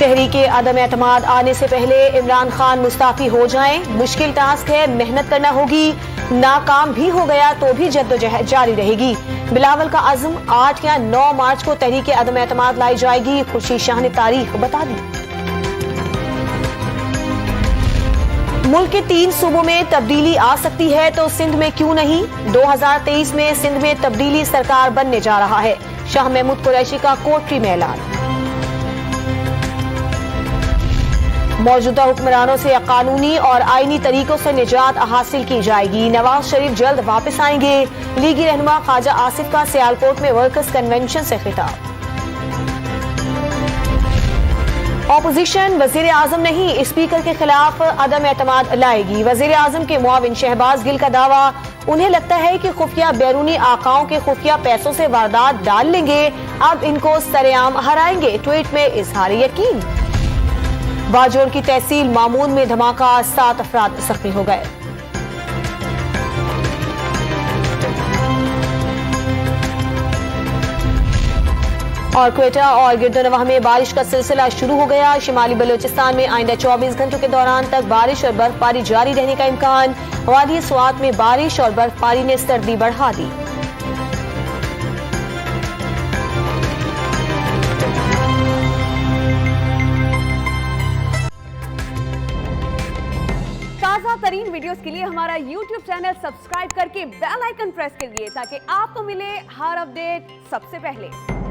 तहरीके अदम एतमाद आने से पहले इमरान खान मुस्ताफी हो जाएं, मुश्किल टास्क है, मेहनत करना होगी, नाकाम भी हो गया तो भी जद्दोजहद जारी रहेगी। बिलावल का अज़्म 8 या 9 मार्च को तहरीके अदम एतमाद लाई जाएगी। खुर्शीद शाह ने तारीख बता दी। मुल्क के 3 सूबों में तब्दीली आ सकती है तो सिंध में क्यों नहीं। 2023 में सिंध में तब्दीली सरकार बनने जा रहा है। शाह महमूद कुरैशी का कोटरी में ऐलान। मौजूदा हुक्मरानों से कानूनी और आईनी तरीकों से निजात हासिल की जाएगी। नवाज शरीफ जल्द वापस आएंगे। लीगी रहनुमा ख्वाजा आसिफ का सियालकोट में वर्कर्स कन्वेंशन से खिताब। ऑपोजिशन वजीर आजम नहीं, स्पीकर के खिलाफ अदम एतमाद लाएगी। वजीर आजम के मुआविन शहबाज गिल का दावा, उन्हें लगता है कि खुफिया बैरूनी आकाओं के खुफिया पैसों से वारदात डाल लेंगे, अब इनको सरेआम हराएंगे। ट्वीट में इजहार यकीन। बाजोड़ की तहसील मामून में धमाका, 7 अफराद जख्मी हो गए। और क्वेटा और गिरदोनवाह में बारिश का सिलसिला शुरू हो गया। शिमाली बलूचिस्तान में आइंदा 24 घंटों के दौरान तक बारिश और बर्फबारी जारी रहने का इम्कान। वादी स्वात में बारिश और बर्फबारी ने सर्दी बढ़ा दी। ताज़ा तरीन वीडियोस के लिए हमारा YouTube चैनल सब्सक्राइब करके बेल आइकन प्रेस करिए ताकि आपको मिले हर अपडेट सबसे पहले।